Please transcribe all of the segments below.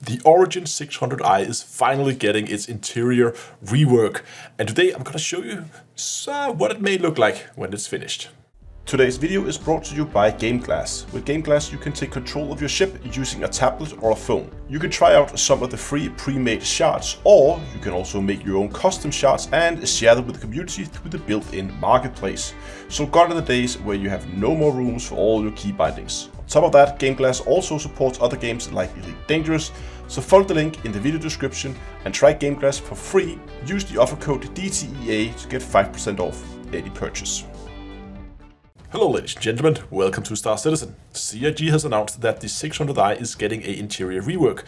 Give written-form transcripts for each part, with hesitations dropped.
The Origin 600i is finally getting its interior rework, and today I'm going to show you what it may look like when it's finished. Today's video is brought to you by GameGlass. With GameGlass you can take control of your ship using a tablet or a phone. You can try out some of the free pre-made shards, or you can also make your own custom shards and share them with the community through the built-in marketplace. So gone are the days where you have no more rooms for all your key bindings. On top of that, GameGlass also supports other games like Elite Dangerous, so follow the link in the video description and try GameGlass for free. Use the offer code DTEA to get 5% off any purchase. Hello ladies and gentlemen, welcome to Star Citizen. CIG has announced that the 600i is getting an interior rework,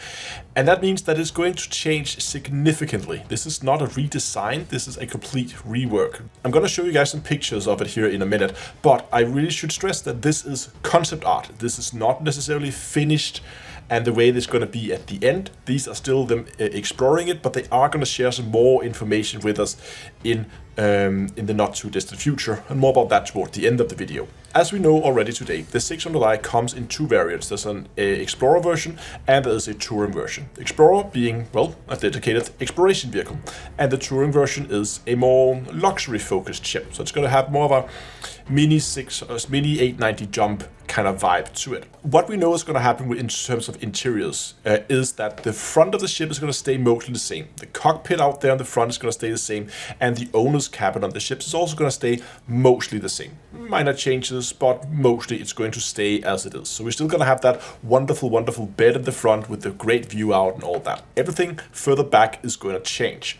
and that means that it's going to change significantly. This is not a redesign, this is a complete rework. I'm going to show you guys some pictures of it here in a minute, but I really should stress that this is concept art. This is not necessarily finished, and the way this is going to be at the end. These are still them exploring it, but they are going to share some more information with us in the not too distant future, and more about that toward the end of the video. As we know already today, the 600i comes in two variants. There's an Explorer version and there's a Touring version. Explorer being, well, a dedicated exploration vehicle, and the Touring version is a more luxury focused ship. So it's going to have more of a mini 890 jump kind of vibe to it. What we know is going to happen in terms of interiors is that the front of the ship is going to stay mostly the same. The cockpit out there in the front is going to stay the same, and the owner's cabin on the ships is also going to stay mostly the same. Minor changes, but mostly it's going to stay as it is. So we're still going to have that wonderful, wonderful bed in the front with the great view out and all that. Everything further back is going to change.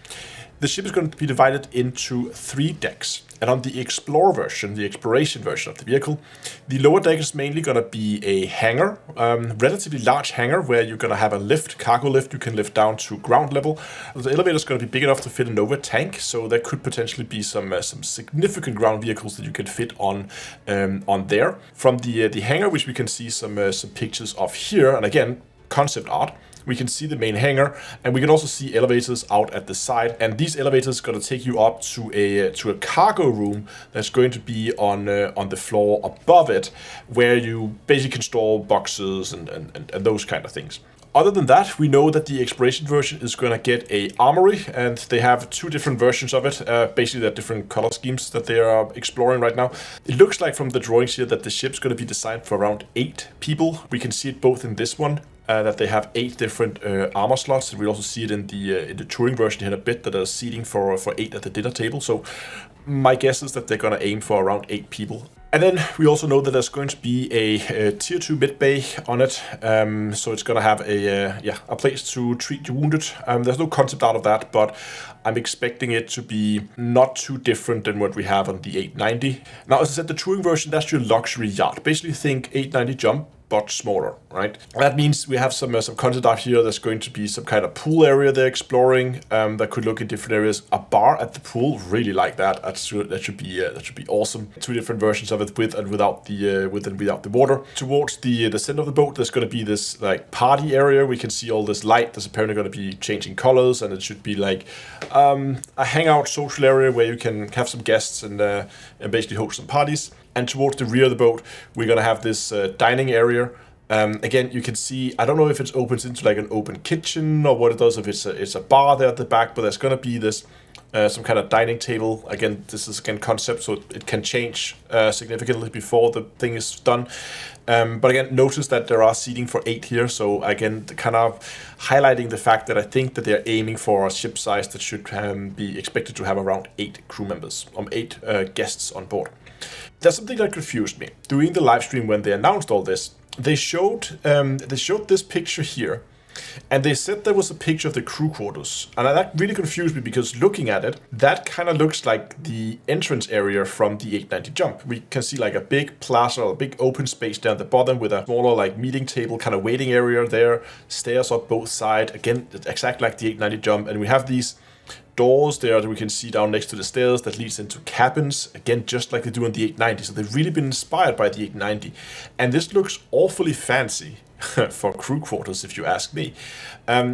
The ship is going to be divided into 3 decks. And on the Explorer version, the exploration version of the vehicle, the lower deck is mainly going to be a hangar, relatively large hangar where you're going to have a lift, cargo lift. You can lift down to ground level. The elevator is going to be big enough to fit a Nova tank, so there could potentially be some significant ground vehicles that you can fit on there. From the hangar, which we can see some pictures of here, and again, concept art. We can see the main hangar, and we can also see elevators out at the side. And these elevators are going to take you up to a cargo room that's going to be on the floor above it, where you basically can store boxes and those kind of things. Other than that, we know that the exploration version is going to get a armory, and they have 2 different versions of it. Basically, they're different color schemes that they are exploring right now. It looks like from the drawings here that the ship's going to be designed for around 8 people. We can see it both in this one, that they have 8 different armor slots. And we also see it in the Touring version here in a bit, that there's seating for 8 at the dinner table. So my guess is that they're going to aim for around 8 people. And then we also know that there's going to be a tier 2 mid bay on it, so it's going to have a place to treat your wounded. There's no concept out of that, but I'm expecting it to be not too different than what we have on the 890. Now, as I said, the Touring version, that's your luxury yacht. Basically think 890 jump, but smaller, right? That means we have some concept art here. There's going to be some kind of pool area they're exploring that could look in different areas. A bar at the pool, really like that. That should be awesome. 2 different versions of it, with and without the water. Towards the center of the boat, there's going to be this like party area. We can see all this light. There's apparently going to be changing colors, and it should be like a hangout social area where you can have some guests and basically host some parties. And towards the rear of the boat, we're going to have this dining area. Again, you can see, I don't know if it opens into like an open kitchen or what it does, if it's a bar there at the back, but there's going to be this some kind of dining table. Again, this is concept, so it can change significantly before the thing is done. But again, notice that there are seating for 8 here. So again, kind of highlighting the fact that I think that they're aiming for a ship size that should be expected to have around 8 crew members, 8 guests on board. There's something that confused me. During the live stream when they announced all this, they showed this picture here, and they said there was a picture of the crew quarters. And that really confused me, because looking at it, that kind of looks like the entrance area from the 890 jump. We can see like a big plaza, or a big open space down the bottom with a smaller like meeting table kind of waiting area there, stairs up both sides. Again, exactly like the 890 jump. And we have these doors there that we can see down next to the stairs that leads into cabins, again just like they do on the 890. So they've really been inspired by the 890, and this looks awfully fancy. for crew quarters, if you ask me.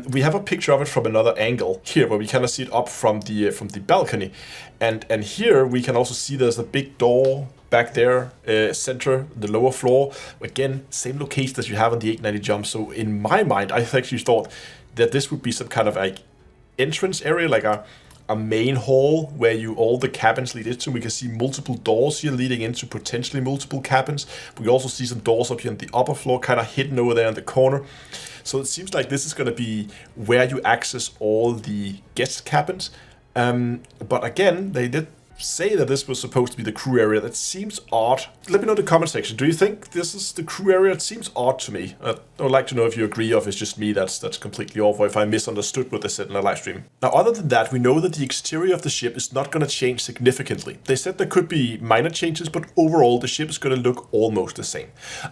We have a picture of it from another angle here, where we kind of see it up from the balcony, and here we can also see there's a big door back there, center, the lower floor. Again, same location as you have on the 890 jump. So in my mind, I actually thought that this would be some kind of like entrance area, like a main hall where all the cabins lead into. We can see multiple doors here leading into potentially multiple cabins. We also see some doors up here on the upper floor, kind of hidden over there in the corner. So it seems like this is going to be where you access all the guest cabins. But again, they did say that this was supposed to be the crew area. That seems odd. Let me know in the comment section. Do you think this is the crew area? It seems odd to me. I would like to know if you agree, or if it's just me that's completely off, or if I misunderstood what they said in the live stream. Now, other than that, we know that the exterior of the ship is not going to change significantly. They said there could be minor changes, but overall the ship is going to look almost the same.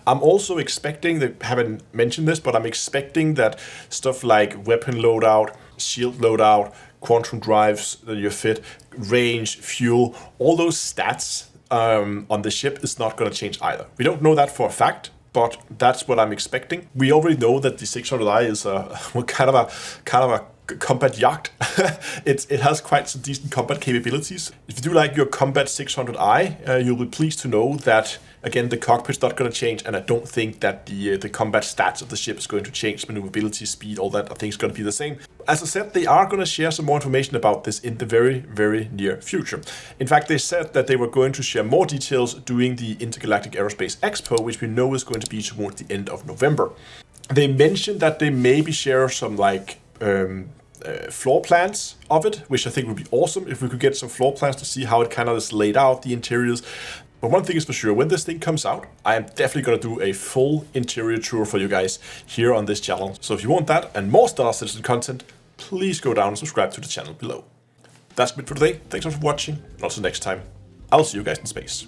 I'm also expecting, they haven't mentioned this, but I'm expecting that stuff like weapon loadout, shield loadout, quantum drives that you fit, range, fuel, all those stats on the ship is not going to change either. We don't know that for a fact, but that's what I'm expecting. We already know that the 600i is kind of a combat yacht. It has quite some decent combat capabilities. If you do like your combat 600i, you'll be pleased to know that, again, the cockpit's not going to change, and I don't think that the combat stats of the ship is going to change. Maneuverability, speed, all that, I think is going to be the same. As I said, they are going to share some more information about this in the very, very near future. In fact, they said that they were going to share more details during the Intergalactic Aerospace Expo, which we know is going to be towards the end of November. They mentioned that they maybe share some like floor plans of it, which I think would be awesome if we could get some floor plans to see how it kind of is laid out, the interiors. But one thing is for sure, when this thing comes out, I am definitely going to do a full interior tour for you guys here on this channel. So if you want that and more Star Citizen content, please go down and subscribe to the channel below. That's it for today. Thanks so much for watching, and until next time, I'll see you guys in space.